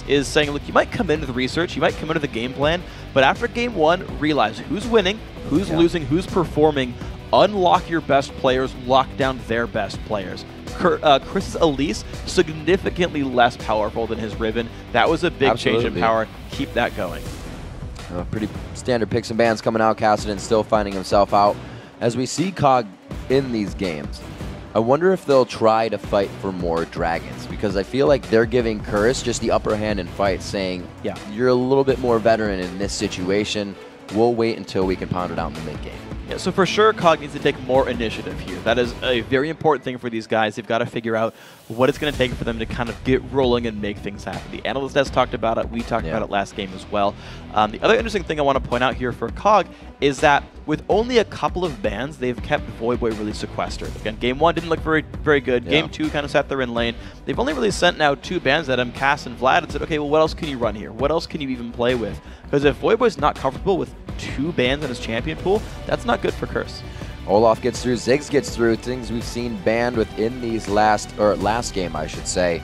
this is saying, look, you might come into the research, you might come into the game plan, but after game 1, realize who's winning, who's losing, who's performing, unlock your best players, lock down their best players. Chris's Elise, significantly less powerful than his Riven. That was a big change in power. Keep that going. Pretty standard picks and bans coming out. Cassidy still finding himself out. As we see COG in these games, I wonder if they'll try to fight for more dragons, because I feel like they're giving Curse just the upper hand in fights, saying, yeah, you're a little bit more veteran in this situation. We'll wait until we can pound it out in the mid game. Yeah, so for sure, COG needs to take more initiative here. That is a very important thing for these guys. They've got to figure out what it's going to take for them to kind of get rolling and make things happen. The analyst has talked about it. We talked about it last game as well. The other interesting thing I want to point out here for COG is that with only a couple of bans, they've kept Voyboy really sequestered. Again, game 1 didn't look very good. Game 2 kind of sat there in lane. They've only really sent now 2 bans at him, Cass and Vlad, and said, okay, well, what else can you run here? What else can you even play with? Because if Voyboy's not comfortable with 2 bans in his champion pool, that's not good for Curse. Olaf gets through, Ziggs gets through, things we've seen banned within these last game, I should say.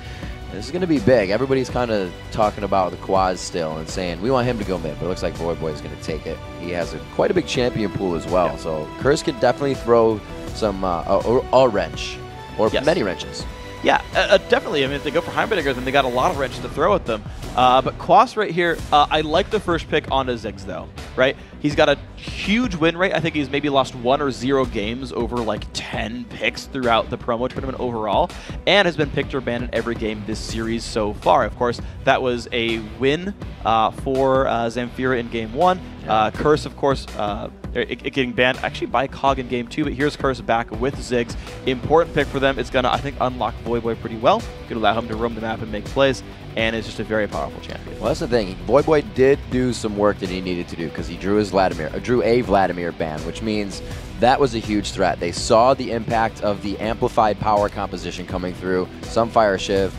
This is going to be big. Everybody's kind of talking about the Quas still and saying, we want him to go mid, but it looks like Voyboy is going to take it. He has quite a big champion pool as well, so Curse could definitely throw some, a wrench, or many wrenches. Yeah, definitely. I mean, if they go for Heimbedinger, then they got a lot of wrenches to throw at them. But Quas right here, I like the first pick onto Ziggs, though, right? He's got a huge win rate. I think he's maybe lost 1 or 0 games over like 10 picks throughout the promo tournament overall, and has been picked or banned in every game this series so far. Of course, that was a win for Zamphira in game 1. Curse, of course, getting banned actually by COG in game 2, but here's Curse back with Ziggs. Important pick for them. It's going to, I think, unlock Voyboy pretty well. Could allow him to roam the map and make plays, and it's just a very powerful champion. Well, that's the thing. Voyboy did do some work that he needed to do, because he drew a Vladimir ban, which means that was a huge threat. They saw the impact of the amplified power composition coming through. Sunfire Shiv,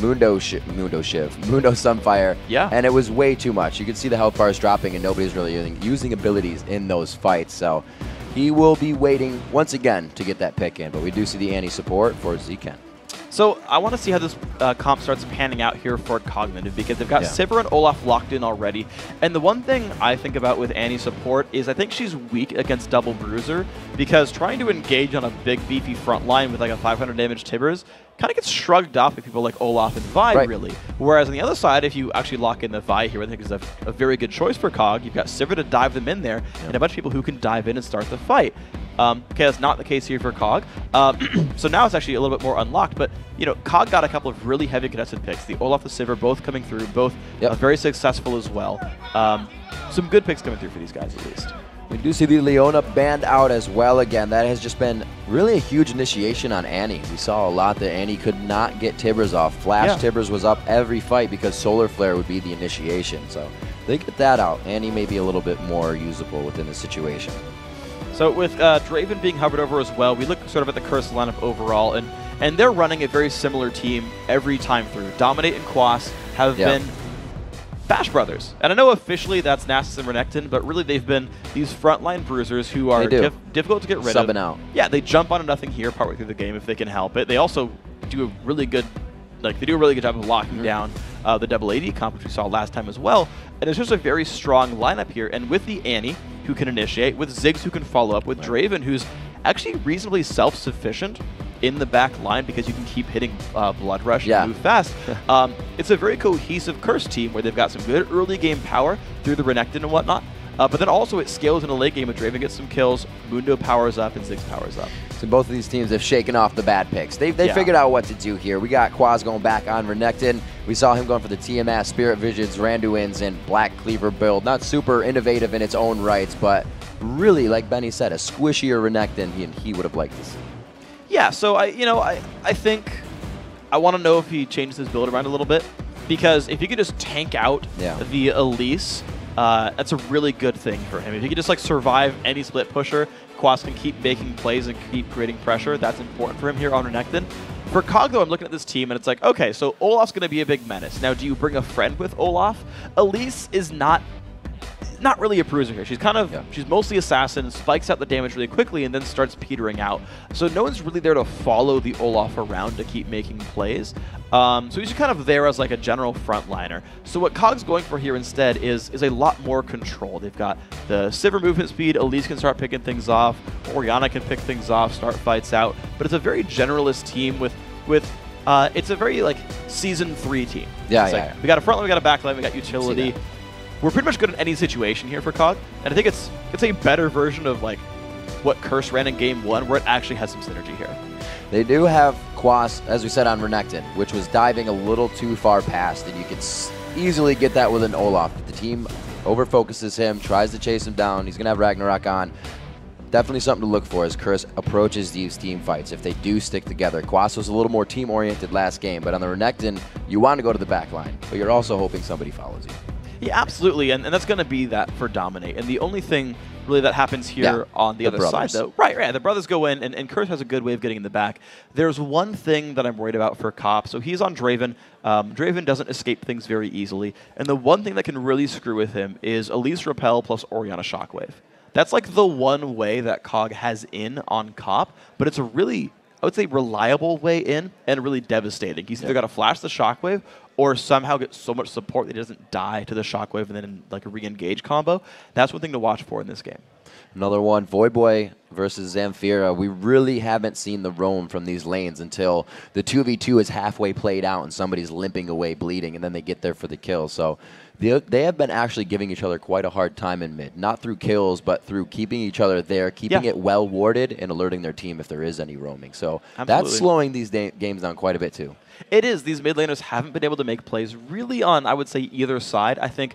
Mundo Sunfire, and it was way too much. You could see the health bars dropping, and nobody's really using abilities in those fights. So he will be waiting once again to get that pick in, but we do see the Annie support for Zekent. So I want to see how this comp starts panning out here for Cognitive, because they've got Sivir and Olaf locked in already. And the one thing I think about with Annie's support is I think she's weak against Double Bruiser, because trying to engage on a big beefy front line with like a 500 damage Tibbers kind of gets shrugged off by people like Olaf and Vi, really. Whereas on the other side, if you actually lock in the Vi here, I think is a very good choice for COG. You've got Sivir to dive them in there, and a bunch of people who can dive in and start the fight. Okay, that's not the case here for COG. So now it's actually a little bit more unlocked, but you know, COG got a couple of really heavy contested picks. The Olaf, the Sivir, both coming through, both very successful as well. Some good picks coming through for these guys, at least. We do see the Leona banned out as well again. That has just been really a huge initiation on Annie. We saw a lot that Annie could not get Tibbers off. Flash Tibbers was up every fight because Solar Flare would be the initiation. So they get that out. Annie may be a little bit more usable within the situation. So with Draven being hovered over as well, we look sort of at the Curse lineup overall, and they're running a very similar team every time through. Dominate and Quas have been Bash Brothers. And I know officially that's Nasus and Renekton, but really they've been these frontline bruisers who are difficult to get rid of. Subbing out. Yeah, they jump on a nothing here partway through the game if they can help it. They also do a really good, job of locking down the double AD comp, which we saw last time as well. And it's just a very strong lineup here. And with the Annie, who can initiate, with Ziggs, who can follow up, with Draven, who's actually reasonably self-sufficient in the back line because you can keep hitting Blood Rush and move fast. It's a very cohesive Curse team where they've got some good early game power through the Renekton and whatnot. But then also it scales in a late game with Draven gets some kills, Mundo powers up, and Ziggs powers up. So both of these teams have shaken off the bad picks. They figured out what to do here. We got Quas going back on Renekton. We saw him going for the Tiamat, Spirit Visions, Randuins, and Black Cleaver build. Not super innovative in its own rights, but really, like Benny said, a squishier Renekton he would have liked to see. Yeah, so I think I want to know if he changes his build around a little bit, because if you could just tank out the Elise, that's a really good thing for him. If he could just like survive any split pusher, Quas can keep making plays and keep creating pressure. That's important for him here on Renekton. For COG, though, I'm looking at this team, and it's like, okay, so Olaf's going to be a big menace. Now, do you bring a friend with Olaf? Elise is not not really a bruiser here. She's kind of, she's mostly assassin, spikes out the damage really quickly, and then starts petering out. So no one's really there to follow the Olaf around to keep making plays. So he's kind of there as like a general frontliner. So what COG's going for here instead is a lot more control. They've got the Sivir movement speed, Elise can start picking things off, Orianna can pick things off, start fights out, but it's a very generalist team with it's a very like Season 3 team. Yeah, We got a frontline, we got a backline, we got utility. We're pretty much good in any situation here for COG, and I think it's a better version of like what Curse ran in Game 1, where it actually has some synergy here. They do have Quas, as we said, on Renekton, which was diving a little too far past, and you could easily get that with an Olaf. The team overfocuses him, tries to chase him down. He's going to have Ragnarok on. Definitely something to look for as Curse approaches these team fights if they do stick together. Quas was a little more team-oriented last game, but on the Renekton, you want to go to the back line, but you're also hoping somebody follows you. Yeah, absolutely, and that's going to be that for Dominate. And the only thing really that happens here on the other side, though, right, the brothers go in, and Curse has a good way of getting in the back. There's one thing that I'm worried about for Cop. So he's on Draven. Draven doesn't escape things very easily, and the one thing that can really screw with him is Elise Repel plus Orianna Shockwave. That's like the one way that COG has in on Cop, but it's a really, I would say, reliable way in and really devastating. He's either got to flash the Shockwave or somehow get so much support that he doesn't die to the Shockwave and then like a re-engage combo. That's one thing to watch for in this game. Another one, Voyboy versus Zamphira. We really haven't seen the roam from these lanes until the 2v2 is halfway played out and somebody's limping away bleeding, and then they get there for the kill. So they have been actually giving each other quite a hard time in mid. Not through kills, but through keeping each other there, keeping it well warded, and alerting their team if there is any roaming. So that's slowing these games down quite a bit too. It is. These mid laners haven't been able to make plays really on, I would say, either side. I think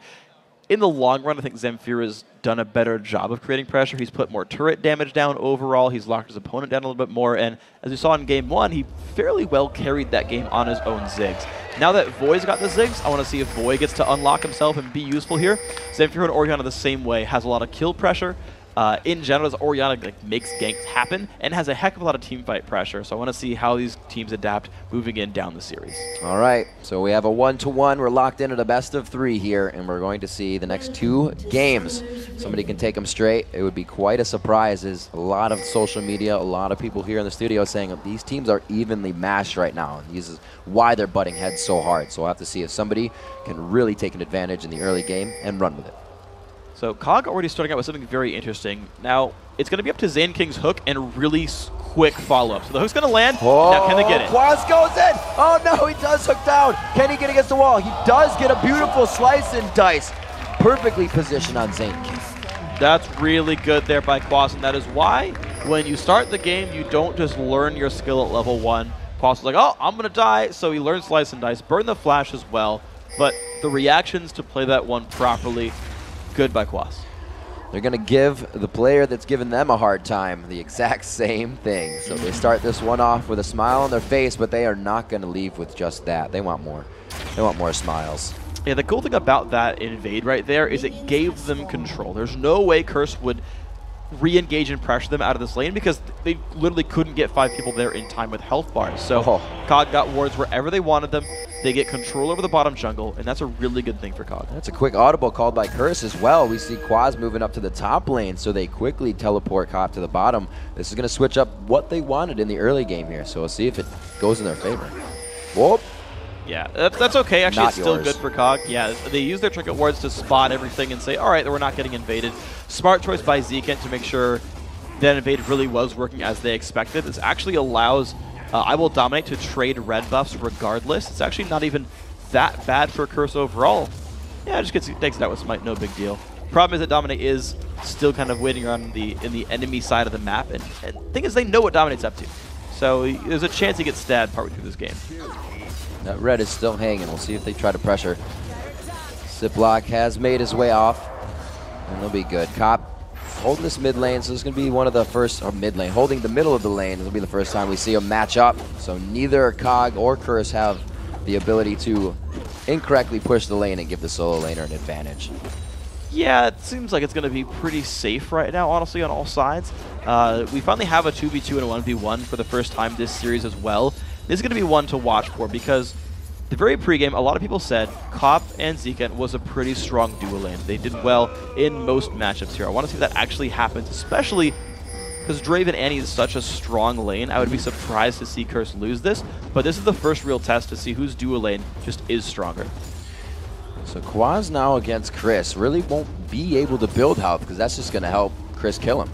in the long run, I think Zamphira's done a better job of creating pressure. He's put more turret damage down overall. He's locked his opponent down a little bit more. And as we saw in Game 1, he fairly well carried that game on his own Ziggs. Now that Voy's got the Ziggs, I want to see if Voy gets to unlock himself and be useful here. Zamphira and Orianna the same way. Has a lot of kill pressure. In general, Orianna makes ganks happen and has a heck of a lot of teamfight pressure. So I want to see how these teams adapt moving in down the series. All right, so we have a 1-1. We're locked in at a best of 3 here, and we're going to see the next 2 games. Somebody can take them straight. It would be quite a surprise. There's a lot of social media, a lot of people here in the studio saying these teams are evenly matched right now. And this is why they're butting heads so hard. So we'll have to see if somebody can really take an advantage in the early game and run with it. So COG already starting out with something very interesting. Now, it's going to be up to Zaineking's hook and really quick follow-up. So the hook's going to land. Now, can they get it? Quas goes in. Oh, no, he does hook down. Can he get against the wall? He does get a beautiful slice and dice. Perfectly positioned on Zaineking. That's really good there by Quas, and that is why when you start the game, you don't just learn your skill at level 1. Quas was like, oh, I'm going to die. So he learns slice and dice, burn the flash as well. But the reactions to play that one properly, good by Quas. They're going to give the player that's given them a hard time the exact same thing. So they start this one off with a smile on their face, but they are not going to leave with just that. They want more. They want more smiles. Yeah, the cool thing about that invade right there is it gave them control. There's no way Curse would re-engage and pressure them out of this lane because they literally couldn't get 5 people there in time with health bars. So COG got wards wherever they wanted them. They get control over the bottom jungle, and that's a really good thing for COG. That's a quick audible called by Curse as well. We see Quas moving up to the top lane, so they quickly teleport COG to the bottom. This is going to switch up what they wanted in the early game here, so we'll see if it goes in their favor. Whoop. Yeah, that's okay. Actually, it's still good for COG. Yeah, they use their trinket wards to spot everything and say, all right, we're not getting invaded. Smart choice by Zekent to make sure that invade really was working as they expected. This actually allows IWillDominate to trade red buffs regardless. It's actually not even that bad for Curse overall. Yeah, it just takes it out with Smite, no big deal. Problem is that Dominate is still kind of waiting around in the enemy side of the map, and the thing is they know what Dominate's up to. So there's a chance he gets stabbed partway through this game. That red is still hanging. We'll see if they try to pressure. Ziploc has made his way off, and they'll be good. Cop holding this mid lane, so this is going to be one of the first, or mid lane, holding the middle of the lane. It'll be the first time we see them match up. So neither COG or Curse have the ability to incorrectly push the lane and give the solo laner an advantage. Yeah, it seems like it's going to be pretty safe right now, honestly, on all sides. We finally have a 2v2 and a 1v1 for the first time this series as well. This is going to be one to watch for because the very pregame, a lot of people said Cop and Zekent was a pretty strong duo lane. They did well in most matchups here. I want to see if that actually happens, especially because Draven Annie is such a strong lane. I would be surprised to see Curse lose this, but this is the first real test to see whose duo lane just is stronger. So Quas now against Cris really won't be able to build health because that's just going to help Cris kill him.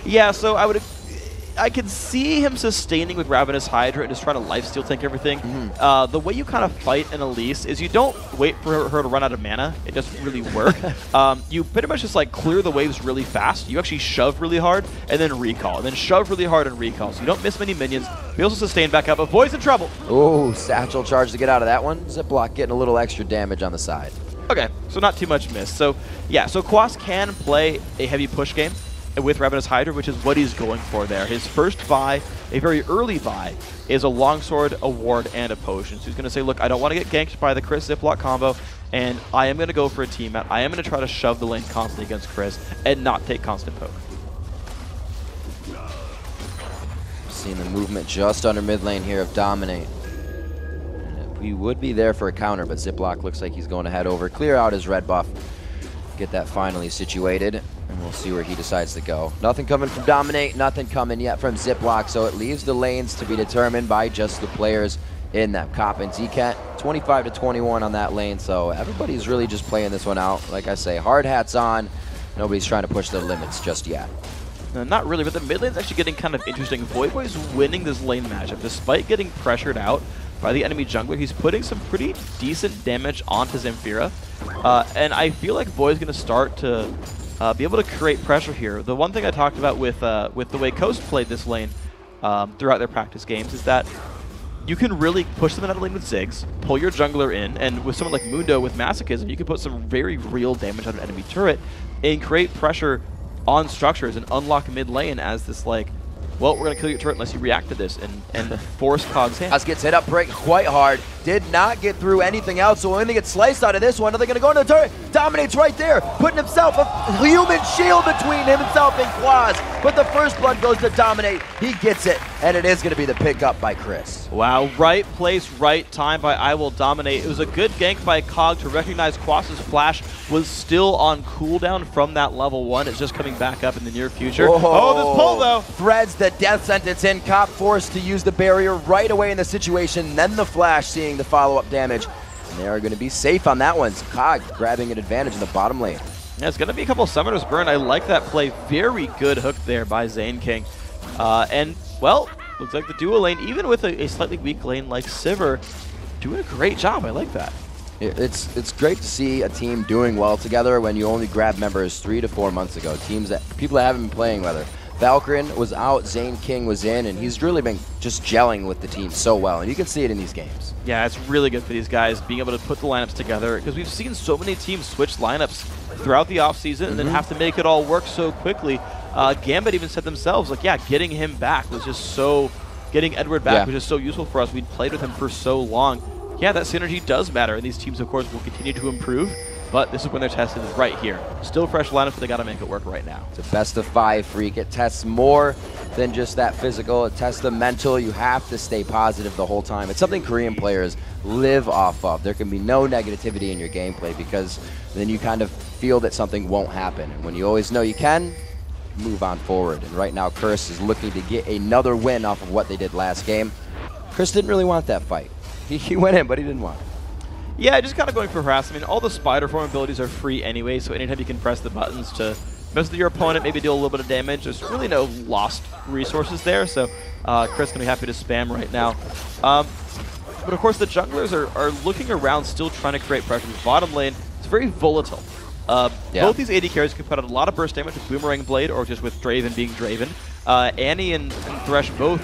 Yeah, so I could see him sustaining with Ravenous Hydra and just trying to lifesteal tank everything. The way you kind of fight an Elise is you don't wait for her to run out of mana. It doesn't really work. You pretty much just like clear the waves really fast. You actually shove really hard and then recall, and then shove really hard and recall. So you don't miss many minions. You also sustain back up, but Void's in trouble. Oh, satchel charge to get out of that one. Ziploc getting a little extra damage on the side. Okay, so not too much miss. So yeah, so Quas can play a heavy push game with Ravenous Hydra, which is what he's going for there. His first buy, a very early buy, is a longsword, a ward, and a potion. So he's going to say, look, I don't want to get ganked by the Cris Ziploc combo, and I am going to go for a team map. I am going to try to shove the lane constantly against Cris and not take constant poke. Seeing the movement just under mid lane here of Dominate. We would be there for a counter, but Ziploc looks like he's going to head over, clear out his red buff, get that finally situated, and we'll see where he decides to go. Nothing coming from Dominate, nothing coming yet from Ziploc, so it leaves the lanes to be determined by just the players in that. Cop and Zekent, 25 to 21 on that lane, so everybody's really just playing this one out. Like I say, hard hats on, nobody's trying to push the limits just yet. Not really, but the mid lane's actually getting kind of interesting. Voyboy's winning this lane matchup despite getting pressured out by the enemy jungler. He's putting some pretty decent damage onto Zamphira, and I feel like Void's going to start to be able to create pressure here. The one thing I talked about with the way Coast played this lane throughout their practice games is that you can really push them out of lane with Ziggs, pull your jungler in, and with someone like Mundo with Masochism, you can put some very real damage on an enemy turret and create pressure on structures and unlock mid lane as this like, well, we're going to kill your turret unless you react to this and force COG's hand. Quas gets hit up break quite hard. Did not get through anything else, so when they get sliced out of this one, are they going to go into the turret? Dominate's right there, putting himself a human shield between himself and Quas. But the first blood goes to Dominate. He gets it, and it is going to be the pickup by Cris. Wow, right place, right time by IWillDominate. It was a good gank by COG to recognize Quas's flash was still on cooldown from that level 1. It's just coming back up in the near future. Whoa. Oh, this pull though! Threads the death sentence in. Cop forced to use the barrier right away in the situation, then the flash seeing the follow-up damage. And they are going to be safe on that one. COG grabbing an advantage in the bottom lane. Yeah, it's going to be a couple of Summoners burned. I like that play. Very good hook there by Zaineking. And, well, looks like the duo lane, even with a slightly weak lane like Sivir, doing a great job. I like that. It's great to see a team doing well together when you only grabbed members 3 to 4 months ago. Teams that people that haven't been playing whether. Valkyrin was out, Zaineking was in, and he's really been just gelling with the team so well, and you can see it in these games. Yeah, it's really good for these guys being able to put the lineups together, because we've seen so many teams switch lineups throughout the offseason and then have to make it all work so quickly. Gambit even said themselves, like, yeah, getting him back was just so, getting Edward back was just so useful for us. We'd played with him for so long. Yeah, that synergy does matter, and these teams, of course, will continue to improve. But this is when they're tested, is right here. Still fresh lineup, but they got to make it work right now. It's a best of 5 freak. It tests more than just that physical. It tests the mental. You have to stay positive the whole time. It's something Korean players live off of. There can be no negativity in your gameplay because then you kind of feel that something won't happen. And when you always know you can, move on forward. And right now, Curse is looking to get another win off of what they did last game. Cris didn't really want that fight. He went in, but he didn't want it. Yeah, just kind of going for harass. I mean, all the spider form abilities are free anyway, so anytime you can press the buttons to mess with your opponent, maybe deal a little bit of damage, there's really no lost resources there, so Cris can be happy to spam right now. But of course, the junglers are looking around, still trying to create pressure. The bottom lane, it's very volatile. Both these AD carries can put out a lot of burst damage with Boomerang Blade or just with Draven being Draven. Annie and Thresh both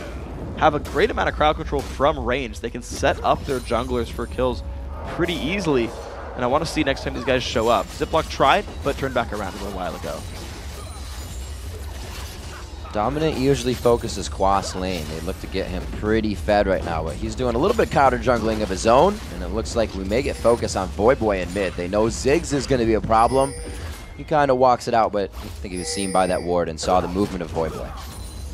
have a great amount of crowd control from range. They can set up their junglers for kills pretty easily, and I want to see next time these guys show up. Ziploc tried, but turned back around a little while ago. Dominant usually focuses Quas lane. They look to get him pretty fed right now, but he's doing a little bit of counter jungling of his own, and it looks like we may get focus on Voyboy in mid. They know Ziggs is going to be a problem. He kind of walks it out, but I think he was seen by that ward and saw the movement of Voyboy.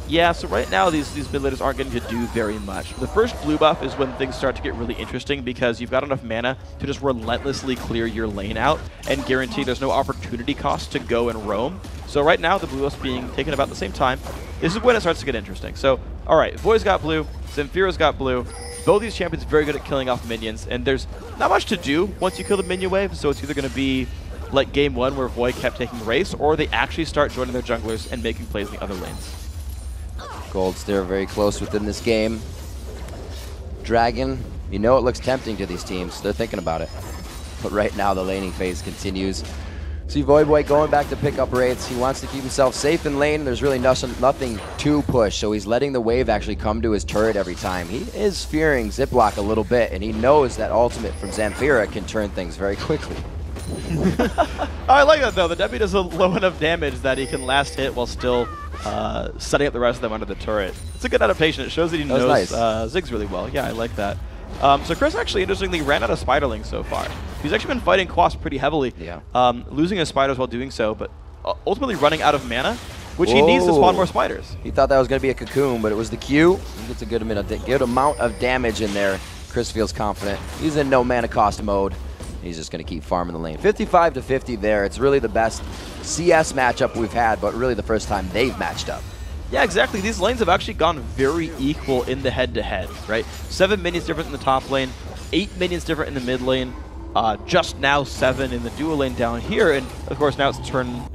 Yeah, so right now these mid laners aren't getting to do very much. The first blue buff is when things start to get really interesting because you've got enough mana to just relentlessly clear your lane out and guarantee there's no opportunity cost to go and roam. So right now the blue buff's being taken about the same time. This is when it starts to get interesting. So, alright, Voy's got blue, Zamphira's got blue. Both these champions are very good at killing off minions, and there's not much to do once you kill the minion wave, so it's either going to be like game 1 where Voy kept taking race, or they actually start joining their junglers and making plays in the other lanes. Gold's there very close within this game. Dragon, you know it looks tempting to these teams. They're thinking about it. But right now the laning phase continues. See Voyboy going back to pick up raids. He wants to keep himself safe in lane. There's really nothing to push, so he's letting the wave actually come to his turret every time. He is fearing Ziploc a little bit, and he knows that ultimate from Zamphira can turn things very quickly. I like that though. The Debbie does a low enough damage that he can last hit while still setting up the rest of them under the turret. It's a good adaptation. It shows that he knows nice. Ziggs really well. Yeah, I like that. So Cris actually, interestingly, ran out of Spiderlings so far. He's actually been fighting Quas pretty heavily, losing his spiders while doing so, but ultimately running out of mana, which he needs to spawn more spiders. He thought that was going to be a cocoon, but it was the Q. He gets a good amount of damage in there. Cris feels confident. He's in no mana cost mode. He's just going to keep farming the lane. 55 to 50 there. It's really the best CS matchup we've had, but really the first time they've matched up. Yeah, exactly. These lanes have actually gone very equal in the head-to-head, right? 7 minions different in the top lane, 8 minions different in the mid lane, just now 7 in the dual lane down here, and of course now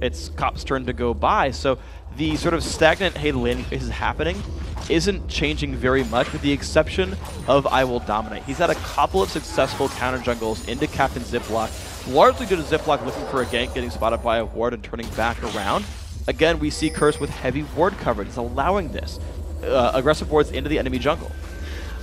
it's Cop's turn to go by. So the sort of stagnant, hey, the laning phase is happening, isn't changing very much, with the exception of IWillDominate. He's had a couple of successful counter jungles into Captain Ziploc, largely due to Ziploc looking for a gank, getting spotted by a ward, and turning back around. Again, we see Curse with heavy ward coverage. It's allowing this. Aggressive wards into the enemy jungle.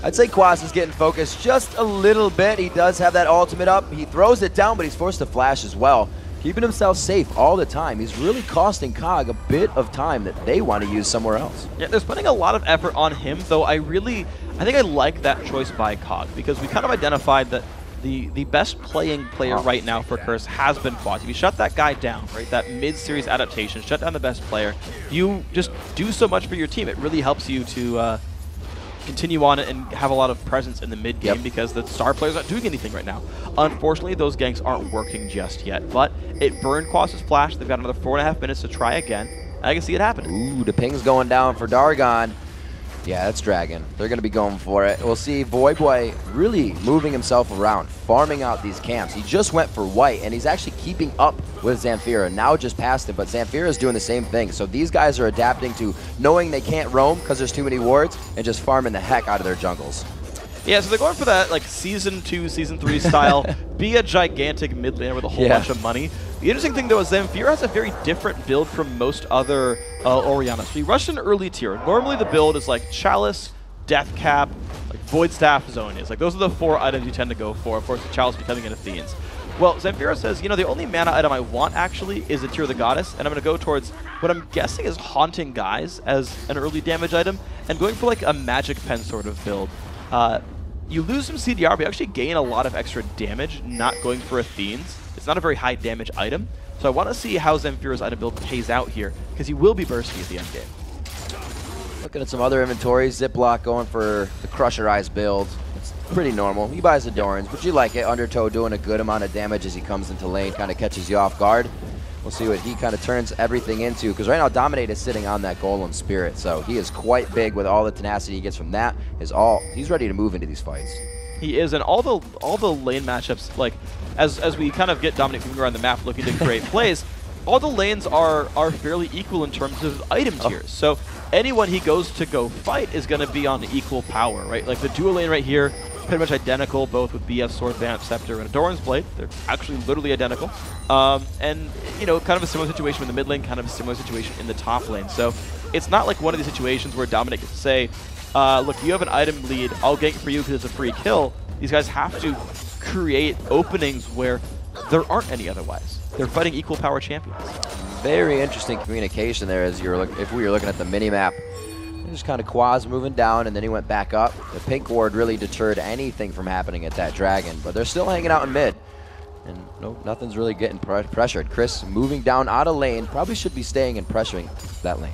I'd say Quas is getting focused just a little bit. He does have that ultimate up. He throws it down, but he's forced to flash as well. Keeping himself safe all the time. He's really costing COG a bit of time that they want to use somewhere else. Yeah, they're spending a lot of effort on him, though I think I like that choice by COG, because we kind of identified that the best playing player right now for Curse has been Quas. If you shut that guy down, right, that mid-series adaptation, shut down the best player, you just do so much for your team. It really helps you to continue on and have a lot of presence in the mid game, because the star players aren't doing anything right now. Unfortunately, those ganks aren't working just yet, but it burned Quas' flash. They've got another 4.5 minutes to try again. I can see it happening. Ooh, the ping's going down for Dargon. Yeah, that's Dragon. They're going to be going for it. We'll see Voyboy really moving himself around, farming out these camps. He just went for white, and he's actually keeping up with Zamphira. Now just past him, but Zamphira is doing the same thing. So these guys are adapting to knowing they can't roam because there's too many wards, and just farming the heck out of their jungles. Yeah, so they're going for that like Season 2, Season 3 style, be a gigantic mid laner with a whole bunch of money. The interesting thing, though, is Zamphira has a very different build from most other Oriannas. So he rushed an early tier. Normally the build is like Chalice, Death Cap, like Void Staff, Zonias. Like those are the 4 items you tend to go for. Of course, the Chalice becoming an Athenians. Well, Zamphira says, you know, the only mana item I want actually is a Tear of the Goddess, and I'm going to go towards what I'm guessing is Haunting Guise as an early damage item, and going for like a Magic Pen sort of build. You lose some CDR, but you actually gain a lot of extra damage not going for Athenes. It's not a very high damage item, so I want to see how Zamphira's item build pays out here, because he will be bursty at the end game. Looking at some other inventories, Ziploc going for the Crusher Eyes build. It's pretty normal. He buys the Dorans, but you like it. Undertow doing a good amount of damage as he comes into lane, kind of catches you off guard. We'll see what he kind of turns everything into, because right now Dominate is sitting on that Golem Spirit, so he is quite big with all the tenacity he gets from that. He's ready to move into these fights. He is, and all the lane matchups, like as we kind of get Dominate moving around the map looking to create plays, all the lanes are fairly equal in terms of item tiers. So anyone he goes to go fight is going to be on equal power, right? Like the dual lane right here, pretty much identical, both with BF Sword, Vamp, Scepter, and a Doran's Blade. They're actually literally identical. And, you know, kind of a similar situation in the mid lane, kind of a similar situation in the top lane. So it's not like one of these situations where Dominate can say, look, you have an item lead, I'll gank for you because it's a free kill. These guys have to create openings where there aren't any otherwise. They're fighting equal power champions. Very interesting communication there as if we were looking at the mini-map. Just kind of Quas moving down, and then he went back up. The pink ward really deterred anything from happening at that dragon, but they're still hanging out in mid. And no, nothing's really getting pressured. Cris moving down out of lane, probably should be staying and pressuring that lane.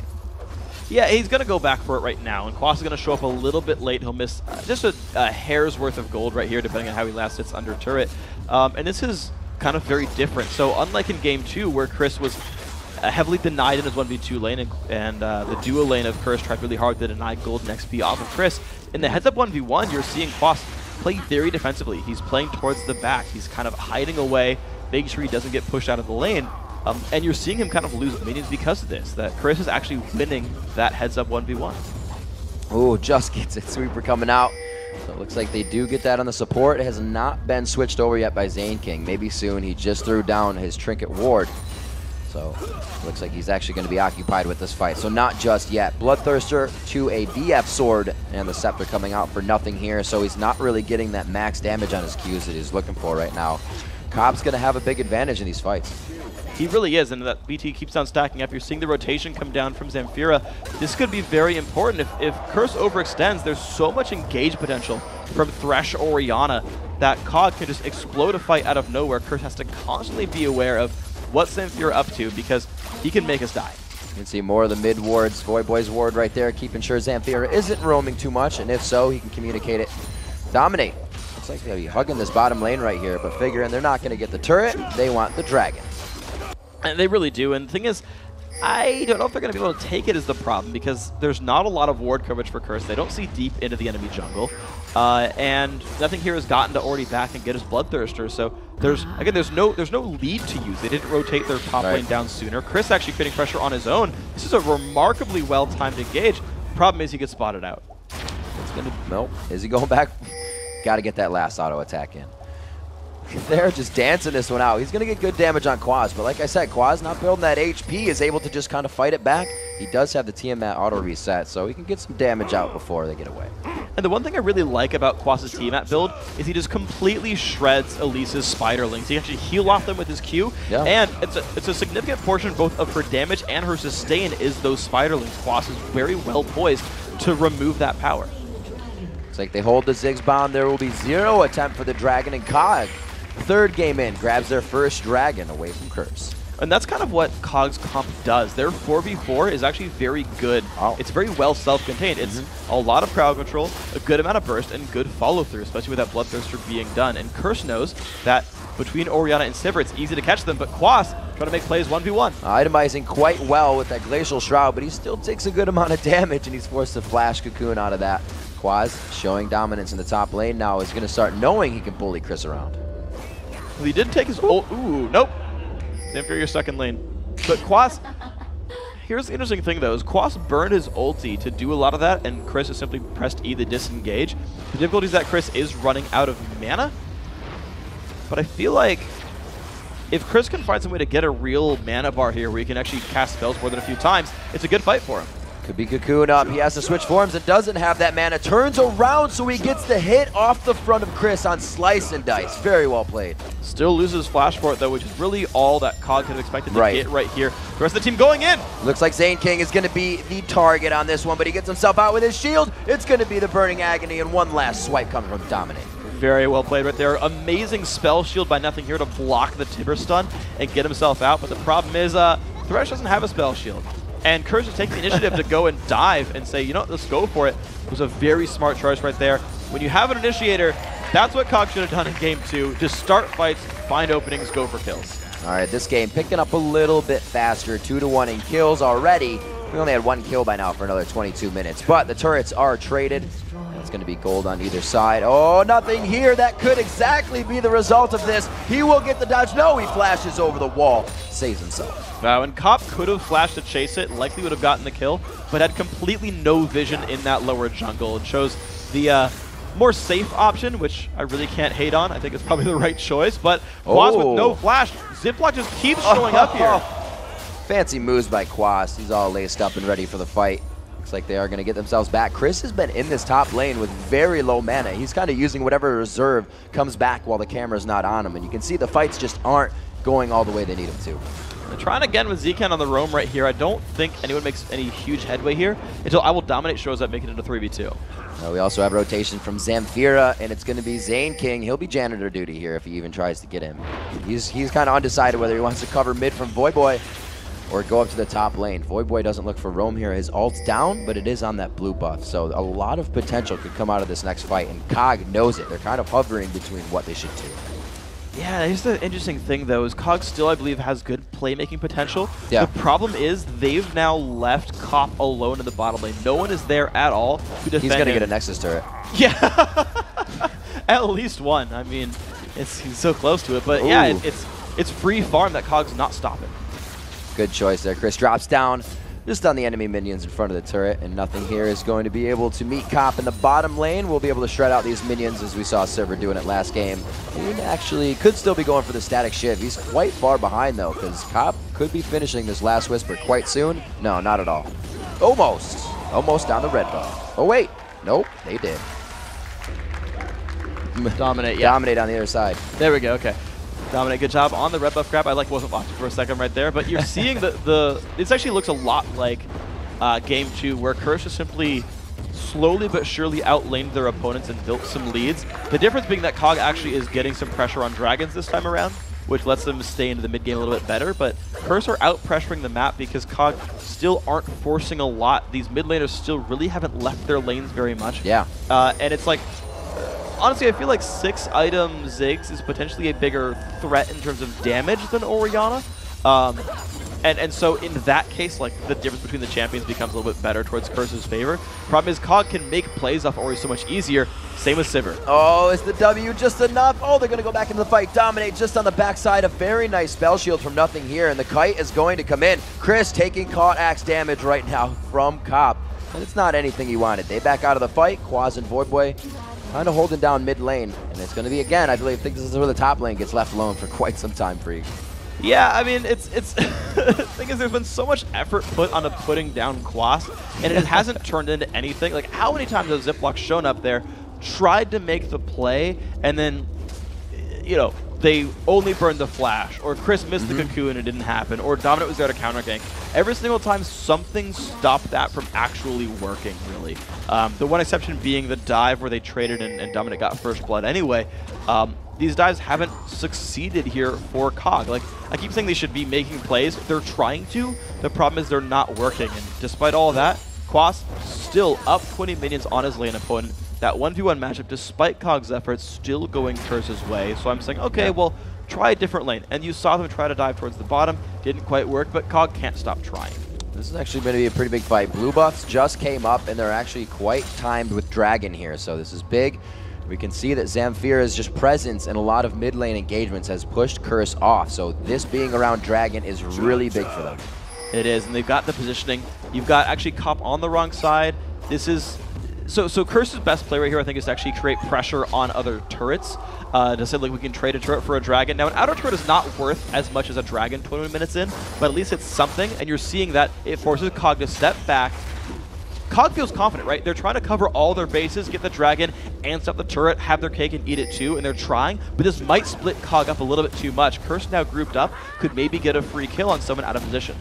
Yeah, he's going to go back for it right now, and Quas is going to show up a little bit late. He'll miss just a hair's worth of gold right here, depending on how he last sits under turret. And this is kind of very different. So unlike in Game 2, where Cris was heavily denied in his 1v2 lane, and the duo lane of Curse tried really hard to deny gold and XP off of Cris, in the heads-up 1v1, you're seeing Quas play very defensively. He's playing towards the back. He's kind of hiding away, making sure he doesn't get pushed out of the lane. And you're seeing him kind of lose minions because of this, that Cris is actually winning that heads-up 1v1. Ooh, just gets it. Sweeper coming out. So it looks like they do get that on the support. It has not been switched over yet by Zaineking. Maybe soon. He just threw down his trinket ward. So looks like he's actually going to be occupied with this fight. So not just yet. Bloodthirster to a BF sword, and the scepter coming out for nothing here. So he's not really getting that max damage on his Qs that he's looking for right now. Cobb's going to have a big advantage in these fights. He really is, and that BT keeps on stacking up. You're seeing the rotation come down from Zamphira. This could be very important. If Curse overextends, there's so much engage potential from Thresh or Orianna that COG can just explode a fight out of nowhere. Curse has to constantly be aware of what Zamphira up to, because he can make us die. You can see more of the mid wards. Voyboy's ward right there, keeping sure Zamphira isn't roaming too much, and if so, he can communicate it. Dominate. Looks like they'll be hugging this bottom lane right here, but figuring they're not going to get the turret, they want the dragon. And they really do, and the thing is, I don't know if they're going to be able to take it is the problem, because there's not a lot of ward coverage for Curse. They don't see deep into the enemy jungle, and nothing here has gotten to already back and get his Bloodthirster. So there's no lead to use. They didn't rotate their top lane down sooner. Cris actually creating pressure on his own. This is a remarkably well-timed engage. Problem is he gets spotted out. It's gonna nope. Is he going back? Got to get that last auto attack in. They're just dancing this one out. He's going to get good damage on Quas, but like I said, Quas not building that HP, is able to just kind of fight it back. He does have the Tiamat auto reset, so he can get some damage out before they get away. And the one thing I really like about Quas' Tiamat build is he just completely shreds Elise's Spiderlings. He actually heal off them with his Q, and it's a significant portion both of her damage and her sustain is those Spiderlings. Quas is very well poised to remove that power. It's like they hold the Ziggs bomb. There will be 0 attempt for the dragon, and COG, third game in, grabs their first dragon away from Curse. And that's kind of what COG's comp does. Their 4v4 is actually very good. It's very well self-contained. It's a lot of crowd control, a good amount of burst, and good follow-through, especially with that Bloodthirster being done. And Curse knows that between Orianna and Sivir, it's easy to catch them, but Quas trying to make plays 1v1. Itemizing quite well with that Glacial Shroud, but he still takes a good amount of damage, and he's forced to flash Cocoon out of that. Quas showing dominance in the top lane now, is going to start knowing he can bully Cris around. Well, he did take his ult. Ooh, nope. Zamphira, you're stuck in lane. But Quas, here's the interesting thing though, is Quas burned his ulti to do a lot of that, and Cris has simply pressed E to disengage. The difficulty is that Cris is running out of mana, but I feel like if Cris can find some way to get a real mana bar here where he can actually cast spells more than a few times, it's a good fight for him. Could be Cocoon up. He has to switch forms and doesn't have that mana. Turns around so he gets the hit off the front of Cris on Slice and Dice. Very well played. Still loses flash for it though, which is really all that COG could have expected to get right here. The rest of the team going in. Looks like Zaineking is going to be the target on this one, but he gets himself out with his shield. It's going to be the Burning Agony, and one last swipe coming from Dominate. Very well played right there. Amazing spell shield by nothinghere to block the Timber stun and get himself out, but the problem is Thresh doesn't have a spell shield. And Curse takes the initiative to go and dive and say, you know what, let's go for it. It was a very smart choice right there. When you have an initiator, that's what COG should have done in Game 2. Just start fights, find openings, go for kills. All right, this game picking up a little bit faster. 2-1 in kills already. We only had 1 kill by now for another 22 minutes. But the turrets are traded. It's going to be gold on either side. Oh, nothing here. That could exactly be the result of this. He will get the dodge. No, he flashes over the wall. Saves himself. Wow, and Cop could have flashed to chase it, likely would have gotten the kill, but had completely no vision in that lower jungle and chose the more safe option, which I really can't hate on. I think it's probably the right choice, but Quas with no flash. Ziploc just keeps showing up here. Fancy moves by Quas. He's all laced up and ready for the fight. Looks like they are going to get themselves back. Cris has been in this top lane with very low mana. He's kind of using whatever reserve comes back while the camera's not on him, and you can see the fights just aren't going all the way they need them to. They're trying again with Zekent on the roam right here. I don't think anyone makes any huge headway here until IWillDominate shows up, making it into 3v2. We also have rotation from Zamphira, and it's going to be Zaineking. He'll be janitor duty here if he even tries to get him. He's kind of undecided whether he wants to cover mid from Voyboy. or go up to the top lane. Voyboy doesn't look for roam here. His ult's down, but it is on that blue buff. So a lot of potential could come out of this next fight, and COG knows it. They're kind of hovering between what they should do. Yeah, here's the interesting thing, though, is COG still, I believe, has good playmaking potential. Yeah. The problem is they've now left Cop alone in the bottom lane. No one is there at all to defend He's going to him. get a Nexus turret. Yeah, at least one. I mean, he's so close to it. But Ooh. yeah, it's free farm that COG's not stopping. Good choice there. Cris drops down just on the enemy minions in front of the turret, and Nothing Here is going to be able to meet Cop in the bottom lane. We'll be able to shred out these minions as we saw Silver doing it last game. He actually could still be going for the static shiv. He's quite far behind though, because Cop could be finishing this last Whisper quite soon. No, not at all. Almost. Almost down the red buff. Oh wait. Nope, they did. Dominate, yeah. Dominate on the other side. There we go, okay. Dominate, good job on the red buff grab. I wasn't watching for a second right there, but you're seeing this actually looks a lot like game 2, where Curse just simply slowly but surely outlaned their opponents and built some leads. The difference being that COG actually is getting some pressure on Dragons this time around, which lets them stay into the mid game a little bit better, but Curse are out pressuring the map because COG still aren't forcing a lot. These mid laners still really haven't left their lanes very much. Yeah. And it's like, honestly, I feel like 6-item Ziggs is potentially a bigger threat in terms of damage than Orianna. And so in that case, like, the difference between the champions becomes a little bit better towards Curse's favor. Problem is, COG can make plays off Ori so much easier. Same with Sivir. Oh, is the W just enough? Oh, they're going to go back into the fight. Dominate just on the backside. A very nice spell shield from Nothing Here, and the kite is going to come in. Cris taking caught axe damage right now from Cop. And it's not anything he wanted. They back out of the fight. Quas and Voyboy kind of holding down mid lane. And it's going to be, again, I think this is where the top lane gets left alone for quite some time, Freak. Yeah, I mean, it's the thing is, there's been so much effort put onto putting down Quas, and it hasn't turned into anything. Like, how many times has Ziploc shown up there, tried to make the play, and then, you know, they only burned the flash, or Cris missed the cocoon and it didn't happen, or Dominate was there to counter gank. Every single time, something stopped that from actually working, really. The one exception being the dive where they traded and Dominate got first blood anyway. These dives haven't succeeded here for COG. Like, I keep saying they should be making plays. They're trying to. The problem is they're not working. And despite all of that, Quas still up 20 minions on his lane opponent. That 1v1 matchup, despite COG's efforts, still going Curse's way. So I'm saying, okay, well, try a different lane. And you saw them try to dive towards the bottom. Didn't quite work, but COG can't stop trying. This is actually going to be a pretty big fight. Blue buffs just came up, and they're actually quite timed with Dragon here. So this is big. We can see that Zamphira's just presence in a lot of mid lane engagements has pushed Curse off. So this being around Dragon is really big for them. It is, and they've got the positioning. You've got actually Cop on the wrong side. This is... So Curse's best play right here, I think, is to actually create pressure on other turrets. To say, like, we can trade a turret for a dragon. Now, an outer turret is not worth as much as a dragon 20 minutes in, but at least it's something, and you're seeing that it forces COG to step back. COG feels confident, right? They're trying to cover all their bases, get the dragon, and stop the turret, have their cake and eat it too, and they're trying, but this might split COG up a little bit too much. Curse now grouped up, could maybe get a free kill on someone out of position.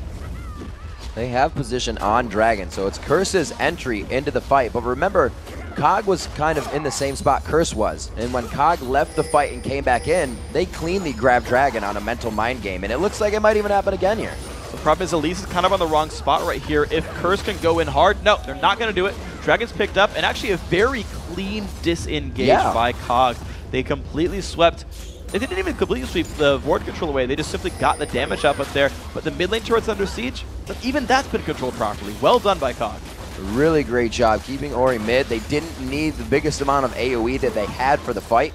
They have position on Dragon, so it's Curse's entry into the fight. But remember, COG was kind of in the same spot Curse was. And when COG left the fight and came back in, they cleanly grabbed Dragon on a mental mind game. And it looks like it might even happen again here. The problem is Elise is kind of on the wrong spot right here. If Curse can go in hard, no, they're not going to do it. Dragon's picked up, and actually a very clean disengage by COG. They completely swept. They didn't even completely sweep the ward control away. They just simply got the damage up there. But the mid lane turret's under siege. But even that's been controlled properly. Well done by COG. Really great job keeping Ori mid. They didn't need the biggest amount of AoE that they had for the fight.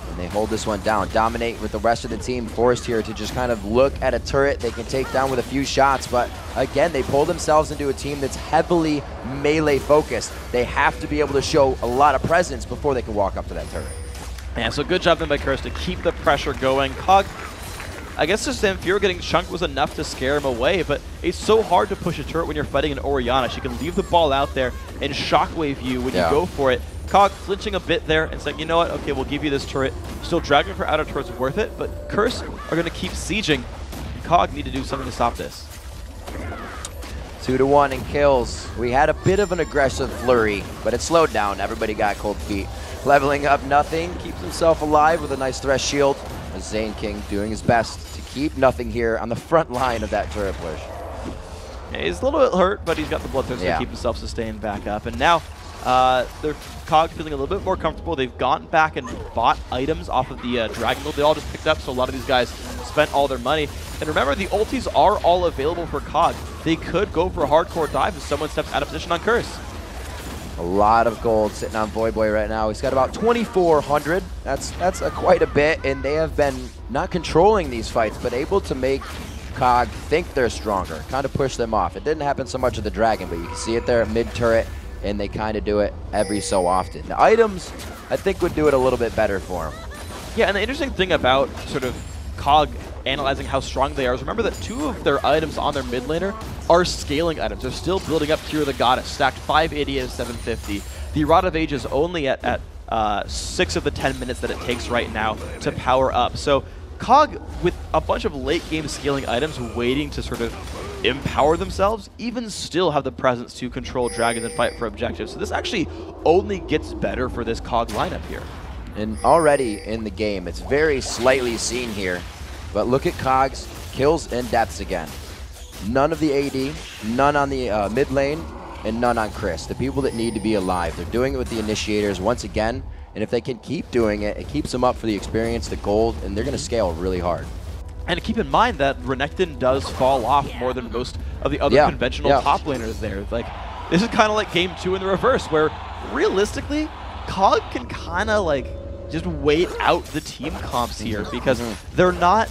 And they hold this one down. Dominate with the rest of the team forced here to just kind of look at a turret they can take down with a few shots. But again, they pull themselves into a team that's heavily melee focused. They have to be able to show a lot of presence before they can walk up to that turret. Yeah, so good job then by Curse to keep the pressure going. COG, I guess just Zamphira getting chunked was enough to scare him away, but it's so hard to push a turret when you're fighting an Orianna. She can leave the ball out there and shockwave you when you go for it. COG flinching a bit there and saying, you know what, okay, we'll give you this turret. Still dragging for outer turret's worth it, but Curse are going to keep sieging. COG need to do something to stop this. 2-1 in kills. We had a bit of an aggressive flurry, but it slowed down. Everybody got cold feet. Leveling up Nothing, keeps himself alive with a nice Thresh shield. Zaineking doing his best to keep Nothing here on the front line of that turret push. He's a little bit hurt, but he's got the bloodthirst to keep himself sustained back up. And now they're COG feeling a little bit more comfortable. They've gone back and bought items off of the Dragon Gold they all just picked up, so a lot of these guys spent all their money. And remember, the ultis are all available for COG. They could go for a hardcore dive if someone steps out of position on Curse. A lot of gold sitting on Voyboy right now. He's got about 2,400. That's quite a bit, and they have been not controlling these fights, but able to make COG think they're stronger, kind of push them off. It didn't happen so much with the Dragon, but you can see it there at mid-turret, and they kind of do it every so often. The items, I think, would do it a little bit better for them. Yeah, and the interesting thing about sort of COG analyzing how strong they are is remember that 2 of their items on their mid laner are scaling items. They're still building up Cure the Goddess, stacked 580 out of 750. The Rod of Age is only at 6 of the 10 minutes that it takes right now to power up. So COG, with a bunch of late game scaling items waiting to sort of empower themselves, even still have the presence to control dragons and fight for objectives. So this actually only gets better for this COG lineup here. And already in the game, it's very slightly seen here, but look at COG's kills and deaths again. None of the AD, none on the mid lane, and none on Cris, the people that need to be alive. They're doing it with the initiators once again, and if they can keep doing it, it keeps them up for the experience, the gold, and they're going to scale really hard. And keep in mind that Renekton does fall off more than most of the other conventional top laners there. Like, this is kind of like game 2 in the reverse, where realistically, COG can kind of like just wait out the team comps here because they're not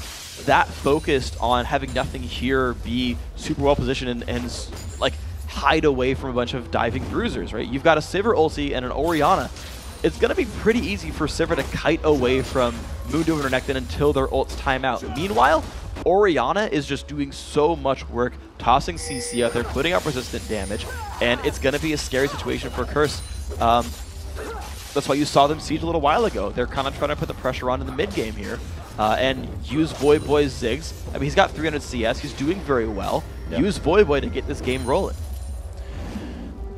that focused on having nothing here be super well positioned and like hide away from a bunch of diving bruisers, right? You've got a Sivir ulti and an Orianna. It's going to be pretty easy for Sivir to kite away from Mundo and Renekton until their ults time out. Meanwhile, Orianna is just doing so much work, tossing CC out there, putting up resistant damage, and it's going to be a scary situation for Curse. That's why you saw them siege a little while ago. They're kind of trying to put the pressure on in the mid game here and use Voyboy's Ziggs. I mean, he's got 300 CS. He's doing very well. Use Voyboy to get this game rolling.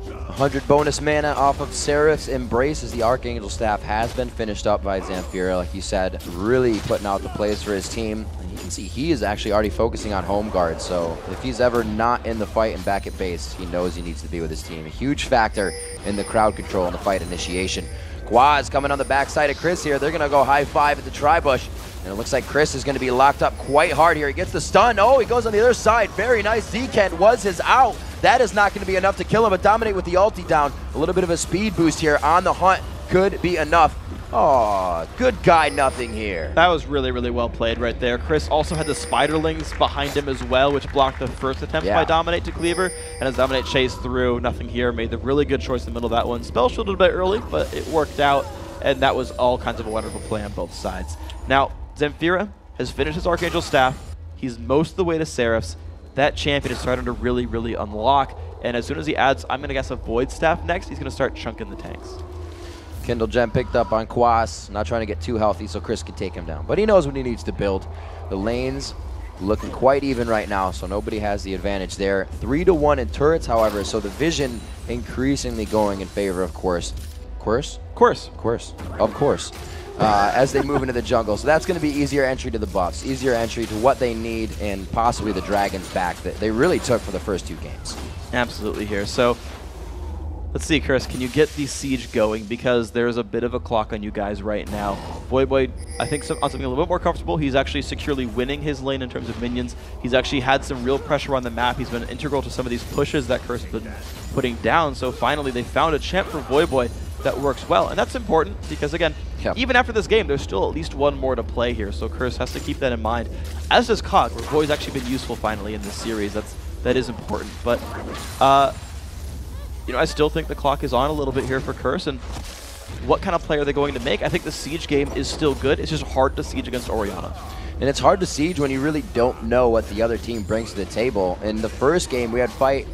100 bonus mana off of Seraph's Embrace as the Archangel staff has been finished up by Zamphira, like you said, really putting out the plays for his team. And you can see he is actually already focusing on home guard, so if he's ever not in the fight and back at base, he knows he needs to be with his team. A huge factor in the crowd control and the fight initiation. Quas coming on the backside of Cris here. They're going to go high five at the tri-bush. And it looks like Cris is going to be locked up quite hard here. He gets the stun. Oh, he goes on the other side. Very nice. Zekent was his out. That is not going to be enough to kill him, but Dominate with the ulti down. A little bit of a speed boost here on the hunt could be enough. Oh, good guy, nothing here. That was really, really well played right there. Cris also had the Spiderlings behind him as well, which blocked the first attempt by Dominate to Cleaver. And as Dominate chased through, nothing here, made the really good choice in the middle of that one. Spell shielded a bit early, but it worked out. And that was all kinds of a wonderful play on both sides. Now, Zamphira has finished his Archangel staff. He's most of the way to Seraph's. That champion is starting to really, really unlock. And as soon as he adds, I'm going to guess, a Void staff next, he's going to start chunking the tanks. Kindle Gem picked up on Quas, not trying to get too healthy so Cris can take him down. But he knows what he needs to build. The lanes looking quite even right now, so nobody has the advantage there. 3-1 in turrets, however, so the vision increasingly going in favor of Quas. Quas? Quas. Of course. As they move into the jungle. So that's going to be easier entry to the buffs, easier entry to what they need, and possibly the Dragons back that they really took for the first 2 games. Absolutely here. So let's see, Curse, can you get the siege going? Because there's a bit of a clock on you guys right now. Voyboy, I think on something a little bit more comfortable. He's actually securely winning his lane in terms of minions. He's actually had some real pressure on the map. He's been integral to some of these pushes that Curse has been putting down. So finally, they found a champ for Voyboy that works well. And that's important because, again, even after this game, there's still at least one more to play here. So Curse has to keep that in mind. As does COG, where Voy's actually been useful finally in this series. That is important. But you know, I still think the clock is on a little bit here for Curse, and what kind of play are they going to make? I think the siege game is still good. It's just hard to siege against Orianna. And it's hard to siege when you really don't know what the other team brings to the table. In the first game, we had fight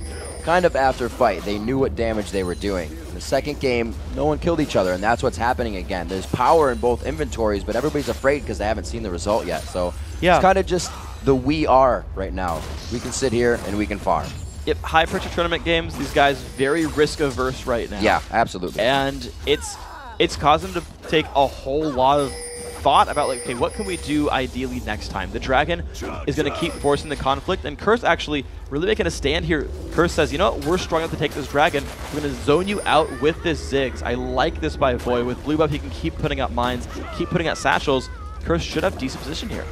kind of after fight. They knew what damage they were doing. In the second game, no one killed each other, and that's what's happening again. There's power in both inventories, but everybody's afraid because they haven't seen the result yet. So it's kind of just the we are right now. We can sit here and we can farm. Yep, high-pressure tournament games, these guys very risk-averse right now. Yeah, absolutely. And it's caused them to take a whole lot of thought about, like, okay, what can we do ideally next time? The Dragon is going to keep forcing the conflict, and Curse actually really making a stand here. Curse says, you know what, we're strong enough to take this Dragon. We're going to zone you out with this Ziggs. I like this by Voy. With blue buff, he can keep putting out mines, keep putting out satchels. Curse should have decent position here.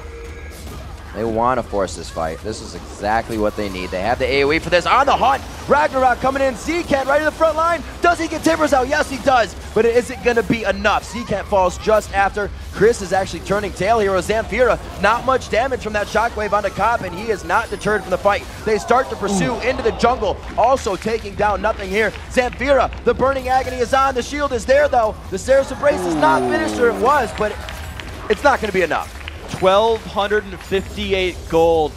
They want to force this fight. This is exactly what they need. They have the AoE for this. On the hunt, Ragnarok coming in. Zekent right in the front line. Does he get Timbers out? Yes, he does. But is it going to be enough? Zekent falls just after. Cris is actually turning tail here with Zamphira. Not much damage from that shockwave onto Cop, and he is not deterred from the fight. They start to pursue into the jungle, also taking down Nothing Here. Zamphira, the Burning Agony is on. The shield is there, though. The Saracen Brace is not finished, or it was, but it's not going to be enough. 1,258 gold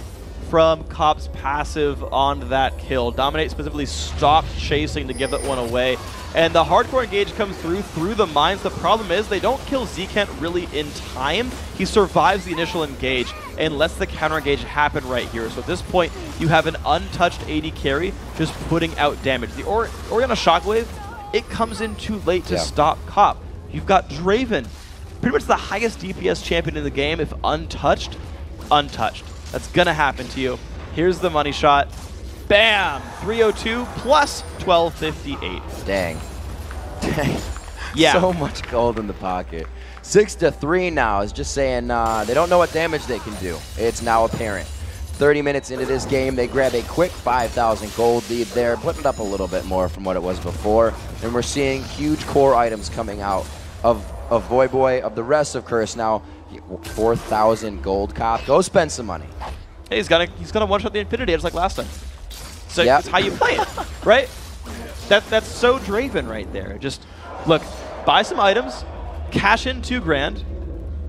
from Cop's passive on that kill. Dominate specifically stopped chasing to give that one away. And the hardcore engage comes through the mines. The problem is they don't kill Zekent really in time. He survives the initial engage and lets the counter engage happen right here. So at this point, you have an untouched AD carry just putting out damage. The Orianna Shockwave, it comes in too late to stop Cop. You've got Draven, pretty much the highest DPS champion in the game. If untouched, untouched. That's going to happen to you. Here's the money shot. Bam! 302 plus 1258. Dang. Dang. Yeah. So much gold in the pocket. 6-3 now is just saying they don't know what damage they can do. It's now apparent. 30 minutes into this game, they grab a quick 5,000 gold lead there, putting it up a little bit more from what it was before. And we're seeing huge core items coming out of Voyboy, of the rest of Curse now. 4,000 gold. Cop, go spend some money. Hey, he's gonna one-shot the Infinity just like last time. So that's how you play it, right? That's so Draven right there. Just look, buy some items, cash in 2 grand,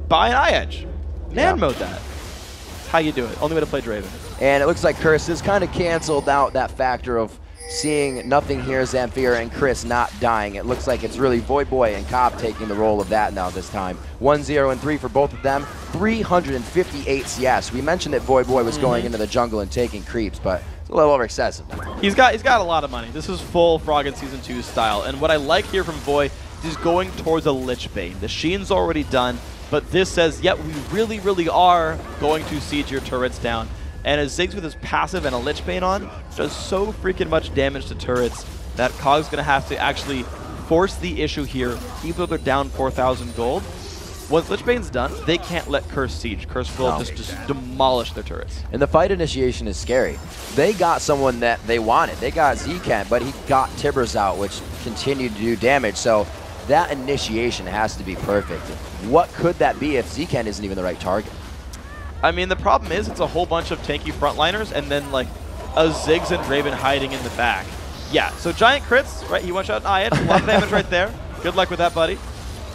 buy an eye-edge, man mode that. That's how you do it. Only way to play Draven. And it looks like Curse has kind of canceled out that factor of seeing Nothing Here, Zamphira, and Cris not dying. It looks like it's really Voyboy and Cop taking the role of that now this time. 1-0 and 3 for both of them. 358 CS. We mentioned that Voyboy was going into the jungle and taking creeps, but it's a little over excessive. He's got a lot of money. This is full Frog in Season 2 style. And what I like here from Voy is going towards a Lich Bane. The Sheen's already done, but this says, yep, we really, really are going to siege your turrets down. And a Ziggs with his passive and a Lich Bane on does so freaking much damage to turrets that COG's going to have to actually force the issue here, even though they're down 4,000 gold. Once Lich Bane's done, they can't let Curse siege. Curse will just demolish their turrets. And the fight initiation is scary. They got someone that they wanted. They got Zekent, but he got Timbers out, which continued to do damage. So that initiation has to be perfect. What could that be if Zekent isn't even the right target? I mean, the problem is it's a whole bunch of tanky frontliners and then like a Ziggs and Draven hiding in the back. Yeah, so giant crits, right? He one-shot an eye-edge, a lot of damage right there. Good luck with that, buddy.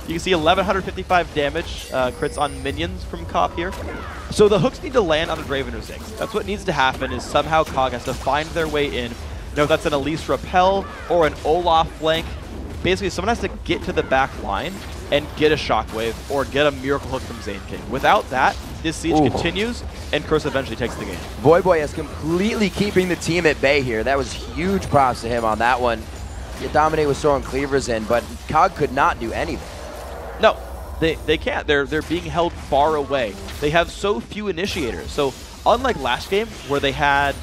You can see 1,155 damage crits on minions from Cop here. So the hooks need to land on a Draven or Ziggs. That's what needs to happen, is somehow COG has to find their way in. You know, if that's an Elise Repel or an Olaf flank. Basically, someone has to get to the back line and get a Shockwave or get a Miracle Hook from Zaineking. Without that, this siege continues, and Curse eventually takes the game. Voyboy is completely keeping the team at bay here. That was huge props to him on that one. Dominate was throwing cleavers in, but COG could not do anything. No, they can't. They're being held far away. They have so few initiators. So unlike last game where they had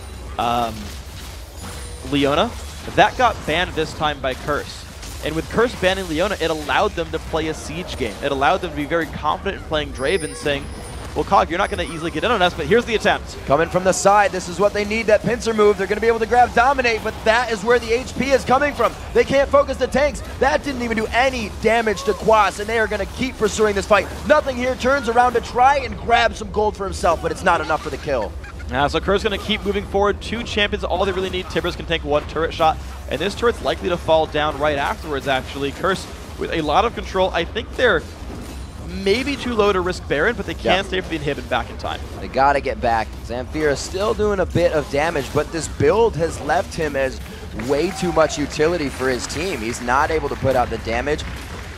Leona, that got banned this time by Curse. And with Curse banning Leona, it allowed them to play a siege game. It allowed them to be very confident in playing Draven, saying, well, COG, you're not going to easily get in on us, but here's the attempt. Coming from the side, this is what they need, that pincer move. They're going to be able to grab Dominate, but that is where the HP is coming from. They can't focus the tanks. That didn't even do any damage to Quas, and they are going to keep pursuing this fight. Nothing Here turns around to try and grab some gold for himself, but it's not enough for the kill. So Curse going to keep moving forward. 2 champions, all they really need. Timbers can take 1 turret shot, and this turret's likely to fall down right afterwards, actually. Curse with a lot of control. I think they're maybe too low to risk Baron, but they can stay for the inhibit back in time. They got to get back. Zamphira still doing a bit of damage, but this build has left him as way too much utility for his team. He's not able to put out the damage.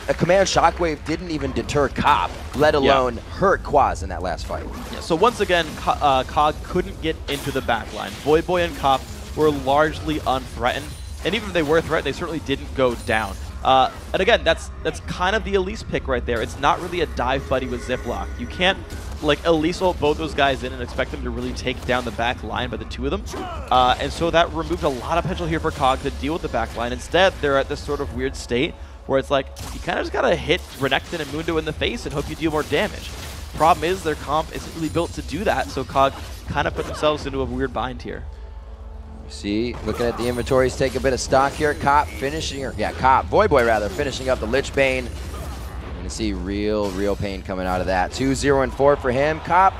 A command shockwave didn't even deter Cop, let alone hurt Quas in that last fight. Yeah, so once again, COG couldn't get into the backline. Voyboy and Cop were largely unthreatened, and even if they were threatened, they certainly didn't go down. And again, that's kind of the Elise pick right there. It's not really a dive buddy with Ziploc. You can't like Elise ult both those guys in and expect them to really take down the back line by the two of them. And so that removed a lot of potential here for COG to deal with the back line. Instead, they're at this sort of weird state where it's like, you kind of just gotta hit Renekton and Mundo in the face and hope you deal more damage. Problem is, their comp isn't really built to do that, so COG kind of put themselves into a weird bind here. See, looking at the inventories, take a bit of stock here. Cop finishing, Voyboy rather, finishing up the Lich Bane. You're gonna see real pain coming out of that. 2-0 and 4 for him. Cop,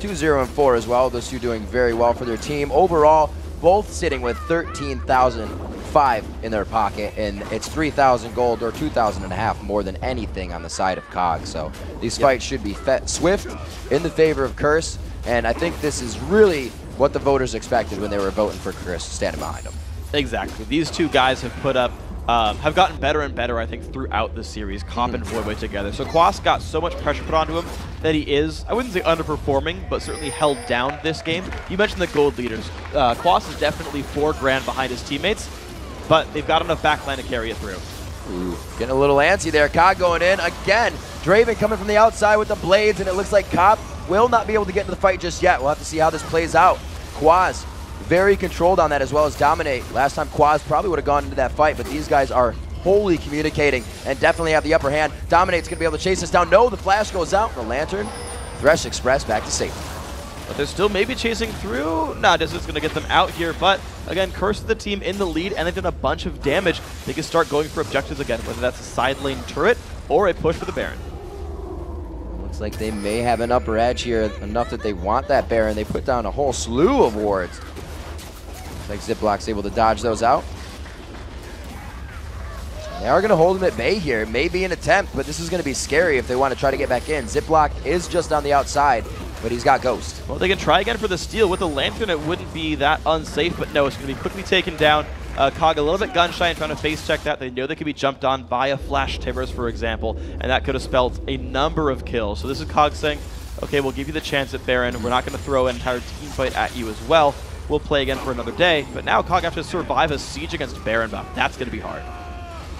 2-0 and 4 as well. Those two doing very well for their team. Overall, both sitting with 13,005 in their pocket, and it's 3,000 gold or 2,500 more than anything on the side of COG. So these fights should be swift in the favor of Curse, and I think this is really what the voters expected when they were voting for Chris standing behind him. Exactly. These two guys have put up, have gotten better and better, I think, throughout the series, Cop and Voyboy together. So Quas got so much pressure put onto him that he is, I wouldn't say underperforming, but certainly held down this game. You mentioned the gold leaders. Quas is definitely 4 grand behind his teammates, but they've got enough backline to carry it through. Ooh, getting a little antsy there. COG going in again. Draven coming from the outside with the blades, and it looks like Cop will not be able to get into the fight just yet. We'll have to see how this plays out. Quas very controlled on that, as well as Dominate. Last time Quas probably would have gone into that fight, but these guys are wholly communicating and definitely have the upper hand. Dominate's going to be able to chase this down. No, the flash goes out. The Lantern, Thresh Express back to safety. But they're still maybe chasing through. Nah, this is going to get them out here. But again, Curse is the team in the lead, and they've done a bunch of damage. They can start going for objectives again, whether that's a side lane turret or a push for the Baron. Looks like they may have an upper edge here, enough that they want that Baron. They put down a whole slew of wards. Looks like Ziploc's able to dodge those out. They are going to hold him at bay here. It may be an attempt, but this is going to be scary if they want to try to get back in. Ziploc is just on the outside, but he's got Ghost. Well, they can try again for the steal. With the Lantern, it wouldn't be that unsafe, but no, it's going to be quickly taken down. COG a little bit gun-shy and trying to face check that. They know they could be jumped on by a Flash Tibbers, for example, and that could have spelled a number of kills. So this is COG saying, okay, we'll give you the chance at Baron. We're not going to throw an entire team fight at you as well. We'll play again for another day. But now COG have to survive a siege against Baron buff. That's going to be hard.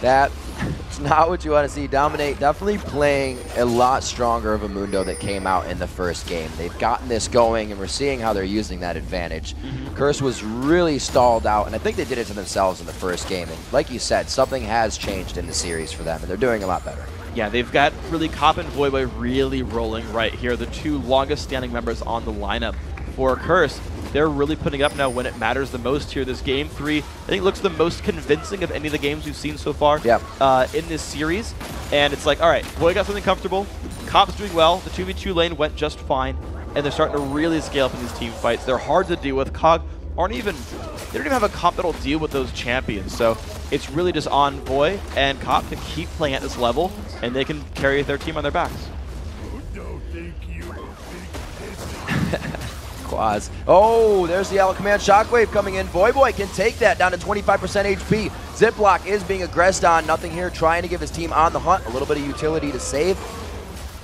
That's not what you want to see. Dominate definitely playing a lot stronger of a Mundo that came out in the first game. They've gotten this going, and we're seeing how they're using that advantage. Curse was really stalled out, and I think they did it to themselves in the first game. And like you said, something has changed in the series for them, and they're doing a lot better. Yeah, they've got really Cop and Voyboy really rolling right here. The two longest standing members on the lineup for Curse. They're really putting up now when it matters the most here. This game 3, I think, looks the most convincing of any of the games we've seen so far in this series. And it's like, all right, Voy got something comfortable. Cop's doing well. The 2v2 lane went just fine. And they're starting to really scale up in these team fights. They're hard to deal with. COG they don't even have a comp that'll deal with those champions. So it's really just on Voy and Cop to keep playing at this level, and they can carry their team on their backs. Quas. Oh, there's the Yellow Command Shockwave coming in. Voyboy can take that down to 25% HP. Ziploc is being aggressed on. Nothinghere trying to give his team on the hunt. A little bit of utility to save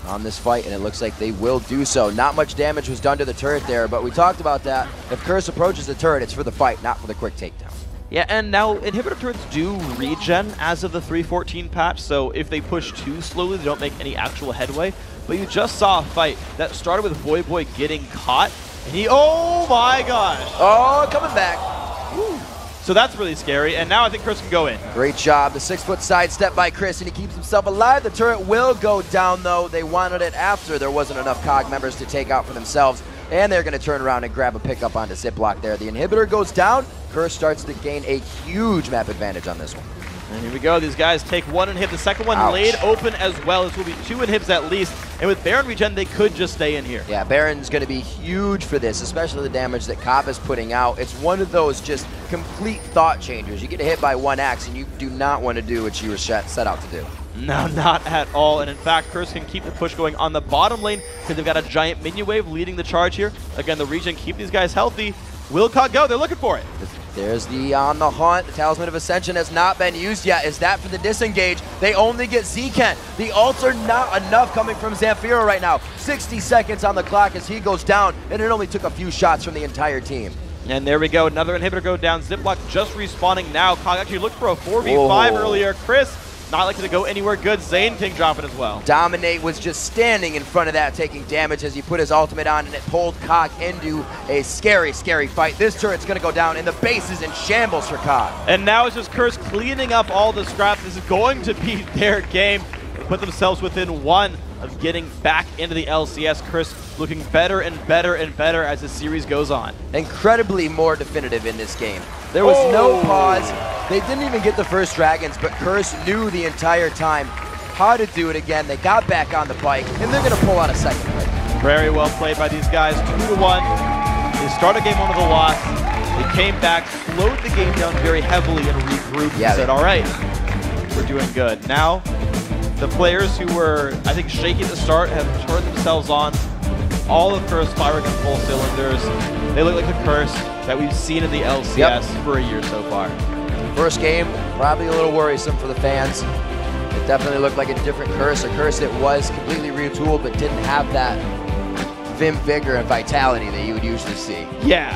on this fight, and it looks like they will do so. Not much damage was done to the turret there, but we talked about that. If Curse approaches the turret, it's for the fight, not for the quick takedown. Yeah, and now inhibitor turrets do regen as of the 3.14 patch, so if they push too slowly, they don't make any actual headway. But you just saw a fight that started with Voyboy getting caught, and he, oh my gosh. Oh, coming back. Woo. So that's really scary, and now I think Chris can go in. Great job. The 6-foot sidestep by Chris, and he keeps himself alive. The turret will go down, though. They wanted it after there wasn't enough COG members to take out for themselves, and they're going to turn around and grab a pickup onto Ziploc there. The inhibitor goes down. Curse starts to gain a huge map advantage on this one. And here we go. These guys take one and hit. The second one laid open as well. This will be 2 inhibs at least. And with Baron regen, they could just stay in here. Yeah, Baron's going to be huge for this, especially the damage that Cop is putting out. It's one of those just complete thought changers. You get hit by one axe, and you do not want to do what you were set out to do. No, not at all. And in fact, Curse can keep the push going on the bottom lane because they've got a giant minion wave leading the charge here. Again, the regen keep these guys healthy. Will COG go? They're looking for it. There's the on the hunt. The Talisman of Ascension has not been used yet. Is that for the disengage? They only get Zekent. The ults are not enough coming from Zamphira right now. 60 seconds on the clock as he goes down, and it only took a few shots from the entire team. And there we go. Another inhibitor go down. Ziploc just respawning now. COG actually looked for a 4v5 earlier. Chris not likely to go anywhere good. Zaineking dropping as well. Dominate was just standing in front of that, taking damage as he put his ultimate on, and it pulled COG into a scary, scary fight. This turret's going to go down, and the base is in shambles for COG. And now it's just Curse cleaning up all the scraps. This is going to be their game. They put themselves within one of getting back into the LCS. Curse looking better and better and better as the series goes on. Incredibly more definitive in this game. There was no pause. They didn't even get the first dragons, but Curse knew the entire time how to do it again. They got back on the bike, and they're going to pull out a second play. Very well played by these guys. 2-1. They started game one with a loss. They came back, slowed the game down very heavily, and regrouped and said, all right, we're doing good. Now, the players who were, I think, shaky at the start have turned themselves on. All of Curse firing on full cylinders. They look like the Curse that we've seen in the LCS for a year so far. First game, probably a little worrisome for the fans. It definitely looked like a different Curse, a Curse that was completely retooled but didn't have that vim, vigor, and vitality that you would usually see. Yeah.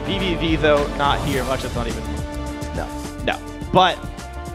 VVV, though, not here much. It's not even... No. But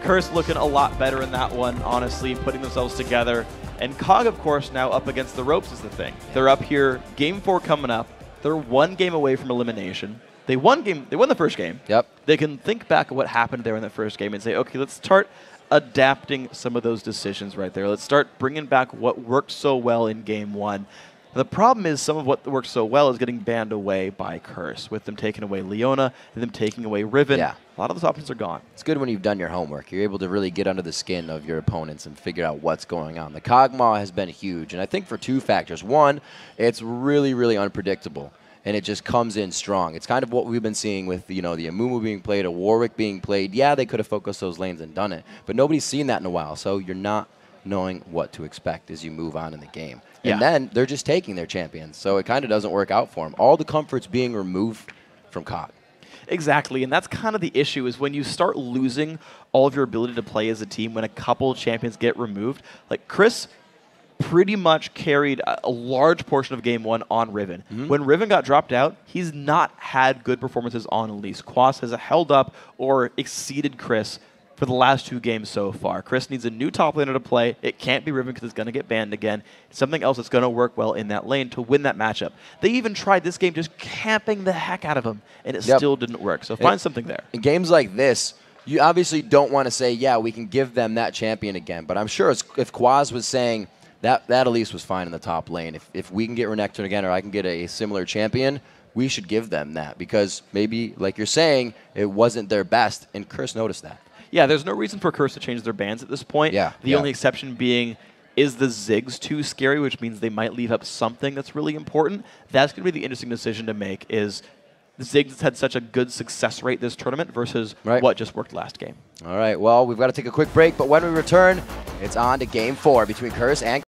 Curse looking a lot better in that one, honestly, putting themselves together. And COG, of course, now up against the ropes is the thing. They're up here, game 4 coming up. They're one game away from elimination. They won the first game. Yep. They can think back at what happened there in the first game and say, okay, let's start adapting some of those decisions right there. Let's start bringing back what worked so well in game 1. The problem is some of what worked so well is getting banned away by Curse, with them taking away Leona and them taking away Riven. Yeah. A lot of those options are gone. It's good when you've done your homework. You're able to really get under the skin of your opponents and figure out what's going on. The COG maw has been huge, and I think for 2 factors. One, it's really, really unpredictable, and it just comes in strong. It's kind of what we've been seeing with, the Amumu being played, a Warwick being played. Yeah, they could have focused those lanes and done it, but nobody's seen that in a while, so you're not knowing what to expect as you move on in the game. And then they're just taking their champions, so it kind of doesn't work out for them. All the comfort's being removed from COG. Exactly, and that's kind of the issue, is when you start losing all of your ability to play as a team, when a couple champions get removed. Like, Cris pretty much carried a large portion of game 1 on Riven. When Riven got dropped out, he's not had good performances on Elise. Quas has held up or exceeded Cris for the last 2 games so far. Cris needs a new top laner to play. It can't be Riven because it's going to get banned again. Something else that's going to work well in that lane to win that matchup. They even tried this game just camping the heck out of him, and it still didn't work. So find something there. In games like this, you obviously don't want to say, yeah, we can give them that champion again. But I'm sure if Quas was saying that Elise was fine in the top lane, if we can get Renekton again or I can get a similar champion, we should give them that. Because maybe, like you're saying, it wasn't their best, and Curse noticed that. Yeah, there's no reason for Curse to change their bans at this point. The only exception being, is the Ziggs too scary, which means they might leave up something that's really important. That's going to be the interesting decision to make, is the Ziggs had such a good success rate this tournament versus what just worked last game. All right, well, we've got to take a quick break, but when we return, it's on to game 4 between Curse and